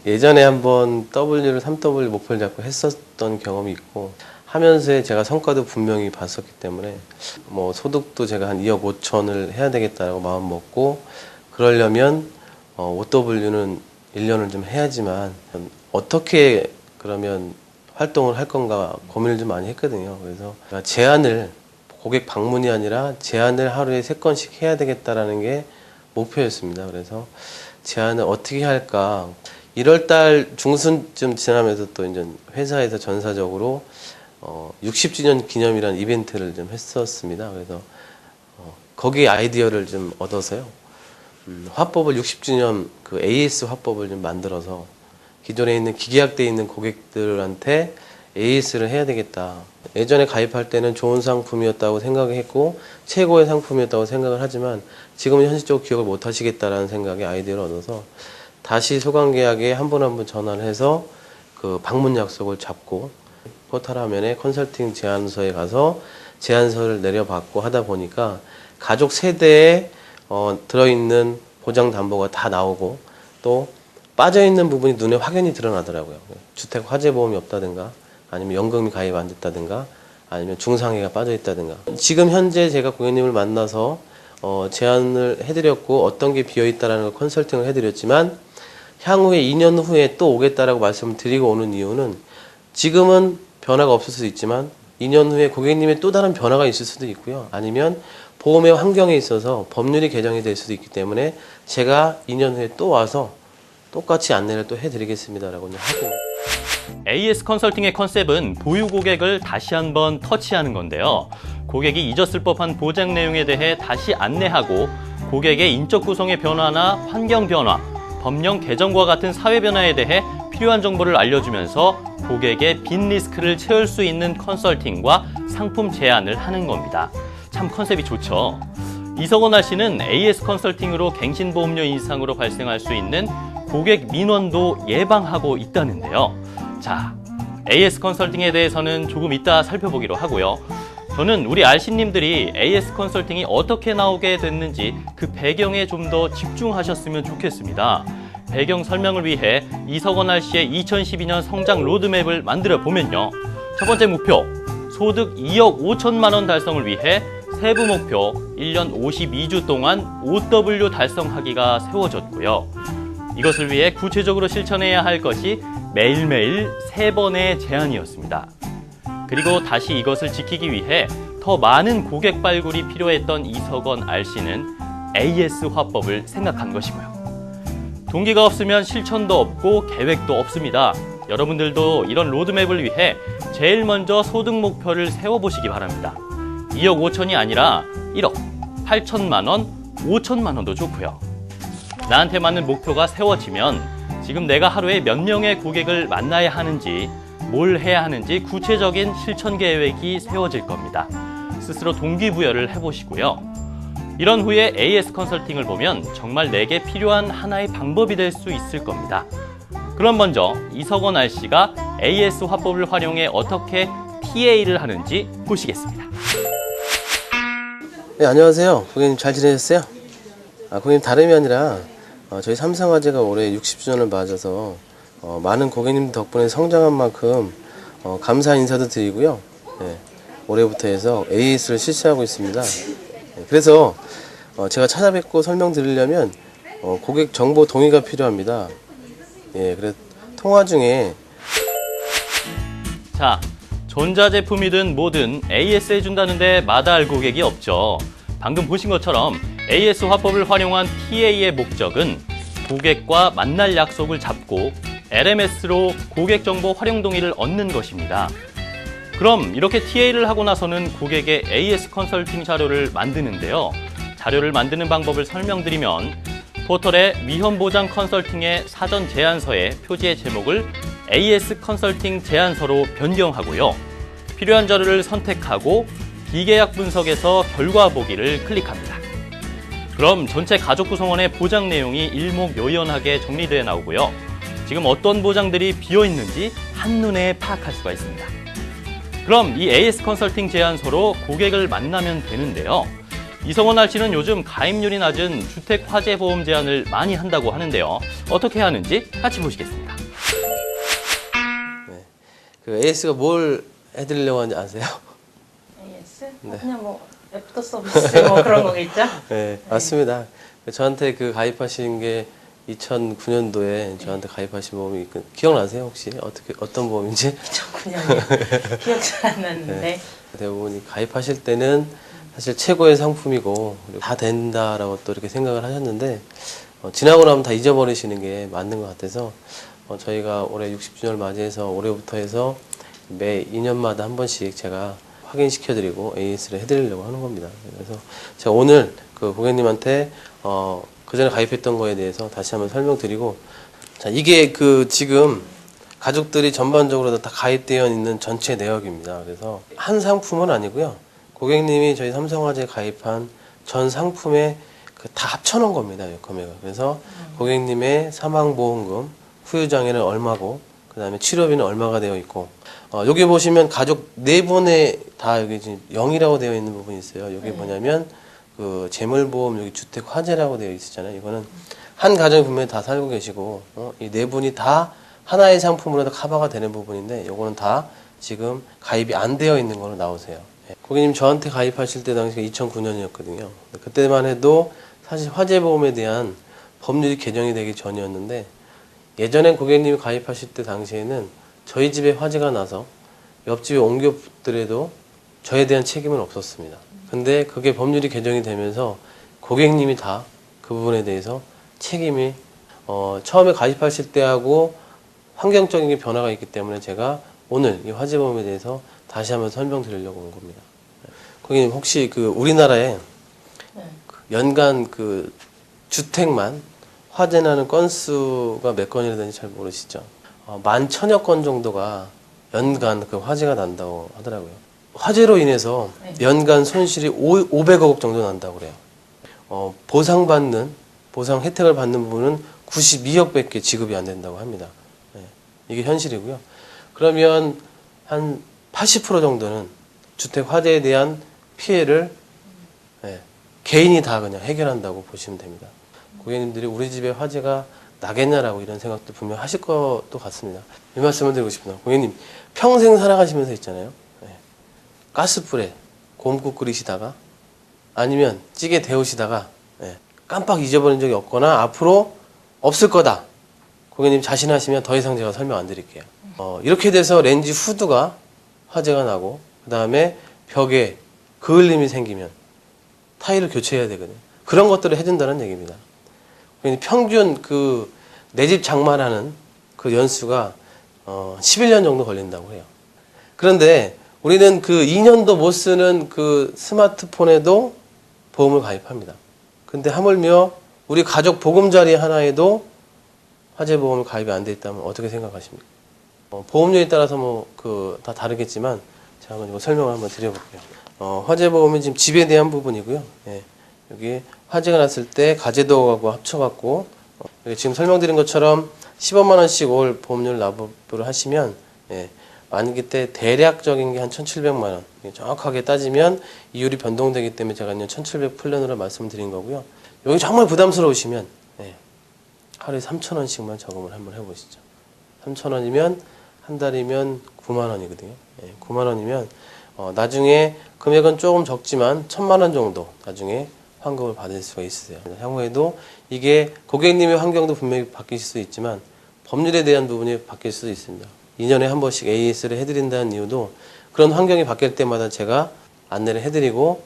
예전에 한번 W를 3W 목표를 잡고 했었던 경험이 있고 하면서 제가 성과도 분명히 봤었기 때문에 뭐 소득도 제가 한 2억 5천을 해야 되겠다라고 마음 먹고 그러려면 5W는 1년을 좀 해야지만 어떻게 그러면 활동을 할 건가 고민을 좀 많이 했거든요. 그래서 제안을 고객 방문이 아니라 제안을 하루에 3건씩 해야 되겠다라는 게 목표였습니다. 그래서 제안을 어떻게 할까 1월 달 중순쯤 지나면서 또 이제 회사에서 전사적으로 60주년 기념이라는 이벤트를 좀 했었습니다. 그래서 거기에 아이디어를 좀 얻어서요. 화법을 60주년 그 AS 화법을 좀 만들어서 기존에 있는 기계약대에 있는 고객들한테 AS를 해야 되겠다. 예전에 가입할 때는 좋은 상품이었다고 생각했고 최고의 상품이었다고 생각을 하지만 지금은 현실적으로 기억을 못 하시겠다라는 생각에 아이디어를 얻어서 다시 소관계약에 한 분 한 분 전화를 해서 그 방문 약속을 잡고 포털 화면에 컨설팅 제안서에 가서 제안서를 내려받고 하다 보니까 가족 세대에 들어있는 보장 담보가 다 나오고 또 빠져있는 부분이 눈에 확연히 드러나더라고요. 주택 화재보험이 없다든가 아니면 연금이 가입 안 됐다든가 아니면 중상해가 빠져있다든가 지금 현재 제가 고객님을 만나서 제안을 해드렸고 어떤 게 비어있다라는 걸 컨설팅을 해드렸지만 향후에 2년 후에 또 오겠다라고 말씀을 드리고 오는 이유는 지금은 변화가 없을 수도 있지만 2년 후에 고객님의 또 다른 변화가 있을 수도 있고요. 아니면 보험의 환경에 있어서 법률이 개정이 될 수도 있기 때문에 제가 2년 후에 또 와서 똑같이 안내를 또 해드리겠습니다라고 하고 AS 컨설팅의 컨셉은 보유 고객을 다시 한번 터치하는 건데요. 고객이 잊었을 법한 보장 내용에 대해 다시 안내하고 고객의 인적 구성의 변화나 환경 변화, 법령 개정과 같은 사회 변화에 대해 필요한 정보를 알려주면서 고객의 빈 리스크를 채울 수 있는 컨설팅과 상품 제안을 하는 겁니다. 참 컨셉이 좋죠. 이석원 씨는 AS 컨설팅으로 갱신보험료 인상으로 발생할 수 있는 고객 민원도 예방하고 있다는데요. 자, AS 컨설팅에 대해서는 조금 이따 살펴보기로 하고요. 저는 우리 알씨님들이 AS 컨설팅이 어떻게 나오게 됐는지 그 배경에 좀 더 집중하셨으면 좋겠습니다. 배경 설명을 위해 이석원 씨의 2012년 성장 로드맵을 만들어 보면요. 첫 번째 목표, 소득 2억 5천만 원 달성을 위해 세부 목표 1년 52주 동안 5W 달성하기가 세워졌고요. 이것을 위해 구체적으로 실천해야 할 것이 매일매일 3번의 제안이었습니다. 그리고 다시 이것을 지키기 위해 더 많은 고객 발굴이 필요했던 이석원 씨는 AS 화법을 생각한 것이고요. 동기가 없으면 실천도 없고 계획도 없습니다. 여러분들도 이런 로드맵을 위해 제일 먼저 소득 목표를 세워보시기 바랍니다. 2억 5천이 아니라 1억 8천만 원, 5천만 원도 좋고요. 나한테 맞는 목표가 세워지면 지금 내가 하루에 몇 명의 고객을 만나야 하는지, 뭘 해야 하는지 구체적인 실천 계획이 세워질 겁니다. 스스로 동기부여를 해보시고요. 이런 후에 AS 컨설팅을 보면 정말 내게 필요한 하나의 방법이 될 수 있을 겁니다. 그럼 먼저 이석원 씨가 AS 화법을 활용해 어떻게 TA를 하는지 보시겠습니다. 네, 안녕하세요. 고객님 잘 지내셨어요? 고객님 다름이 아니라 저희 삼성화재가 올해 60주년을 맞아서 많은 고객님 덕분에 성장한 만큼 감사 인사도 드리고요. 네, 올해부터 해서 AS를 실시하고 있습니다. 네, 그래서 제가 찾아뵙고 설명드리려면 고객 정보 동의가 필요합니다. 예, 그래서 통화 중에 자, 전자제품이든 뭐든 AS 해준다는데 마다할 고객이 없죠. 방금 보신 것처럼 AS 화법을 활용한 TA의 목적은 고객과 만날 약속을 잡고 LMS로 고객 정보 활용 동의를 얻는 것입니다. 그럼 이렇게 TA를 하고 나서는 고객의 AS 컨설팅 자료를 만드는데요. 자료를 만드는 방법을 설명드리면 포털에 위험보장 컨설팅의 사전 제안서에 표지의 제목을 AS 컨설팅 제안서로 변경하고요. 필요한 자료를 선택하고 비계약 분석에서 결과 보기를 클릭합니다. 그럼 전체 가족 구성원의 보장 내용이 일목요연하게 정리되어 나오고요. 지금 어떤 보장들이 비어있는지 한눈에 파악할 수가 있습니다. 그럼 이 AS 컨설팅 제안서로 고객을 만나면 되는데요. 이석원 씨는 요즘 가입률이 낮은 주택 화재 보험 제안을 많이 한다고 하는데요. 어떻게 하는지 같이 보시겠습니다. 그 AS가 뭘 해드리려고 하는지 아세요? AS? 네. 그냥 뭐 애프터 서비스 뭐 그런 거겠죠? 네, 맞습니다. 저한테 그 가입하신 게 2009년도에 저한테 가입하신 보험이 기억나세요 혹시 어떤 보험인지? 저 그냥 기억 잘 안 나는데. 대부분이 가입하실 때는 사실 최고의 상품이고 그리고 다 된다라고 또 이렇게 생각을 하셨는데 지나고 나면 다 잊어버리시는 게 맞는 것 같아서 저희가 올해 60주년을 맞이해서 올해부터 해서 매 2년마다 한 번씩 제가 확인시켜드리고 AS를 해드리려고 하는 겁니다. 그래서 제가 오늘 그 고객님한테 그 전에 가입했던 거에 대해서 다시 한번 설명드리고, 자, 이게 그 지금 가족들이 전반적으로 다 가입되어 있는 전체 내역입니다. 그래서 한 상품은 아니고요. 고객님이 저희 삼성화재에 가입한 전 상품에 다 합쳐놓은 겁니다. 이 금액을. 그래서 고객님의 사망보험금, 후유장애는 얼마고, 그 다음에 치료비는 얼마가 되어 있고, 여기 보시면 가족 네 분에 다 여기 지금 0이라고 되어 있는 부분이 있어요. 여기 뭐냐면 그 재물보험 여기 주택 화재라고 되어 있었잖아요. 이거는 한 가정이 분명히 다 살고 계시고 이 네 분이 다 하나의 상품으로 다 커버가 되는 부분인데 요거는 다 지금 가입이 안 되어 있는 걸로 나오세요. 고객님 저한테 가입하실 때 당시가 2009년이었거든요. 그때만 해도 사실 화재보험에 대한 법률이 개정이 되기 전이었는데 예전엔 고객님이 가입하실 때 당시에는 저희 집에 화재가 나서 옆집에 옮겼더라도 저에 대한 책임은 없었습니다. 근데 그게 법률이 개정이 되면서 고객님이 다 그 부분에 대해서 책임이 처음에 가입하실 때하고 환경적인 게 변화가 있기 때문에 제가 오늘 이 화재보험에 대해서 다시 한번 설명드리려고 온 겁니다. 고객님 혹시 그 우리나라에 그 연간 그 주택만 화재 나는 건수가 몇 건이라든지 잘 모르시죠? 11,000여 건 정도가 연간 그 화재가 난다고 하더라고요. 화재로 인해서 연간 손실이 500억 원 정도 난다고 그래요. 보상 혜택을 받는 부분은 92억 밖에 지급이 안 된다고 합니다. 이게 현실이고요. 그러면 한 80% 정도는 주택 화재에 대한 피해를 개인이 다 그냥 해결한다고 보시면 됩니다. 고객님들이 우리 집에 화재가 나겠냐라고 이런 생각도 분명 하실 것도 같습니다. 이 말씀을 드리고 싶습니다. 고객님 평생 살아가시면서 있잖아요. 가스불에 곰국 끓이시다가 아니면 찌개 데우시다가 깜빡 잊어버린 적이 없거나 앞으로 없을 거다. 고객님 자신하시면 더 이상 제가 설명 안 드릴게요. 이렇게 돼서 렌즈 후드가 화재가 나고 그 다음에 벽에 그을림이 생기면 타일을 교체해야 되거든요. 그런 것들을 해준다는 얘기입니다. 평균 그 내 집 장만하는 그 연수가 11년 정도 걸린다고 해요. 그런데 우리는 그 2년도 못 쓰는 그 스마트폰에도 보험을 가입합니다. 근데 하물며 우리 가족 보금자리 하나에도 화재보험을 가입이 안 돼 있다면 어떻게 생각하십니까? 보험료에 따라서 뭐 그 다 다르겠지만 제가 한번 이거 설명을 한번 드려볼게요. 화재보험은 지금 집에 대한 부분이고요. 여기 화재가 났을 때 가제도하고 합쳐갖고 지금 설명드린 것처럼 15만 원씩 올 보험료를 납부를 하시면 만기 때 대략적인 게 한 1,700만 원. 정확하게 따지면 이율이 변동되기 때문에 제가 1,700 플랜으로 말씀드린 거고요. 여기 정말 부담스러우시면 하루에 3,000원씩만 저금을 한번 해보시죠. 3,000원이면 한 달이면 9만 원이거든요. 9만 원이면 나중에 금액은 조금 적지만 1,000만 원 정도 나중에 환급을 받을 수가 있으세요. 향후에도 이게 고객님의 환경도 분명히 바뀌실 수 있지만 법률에 대한 부분이 바뀔 수도 있습니다. 2년에 한 번씩 AS를 해드린다는 이유도 그런 환경이 바뀔 때마다 제가 안내를 해드리고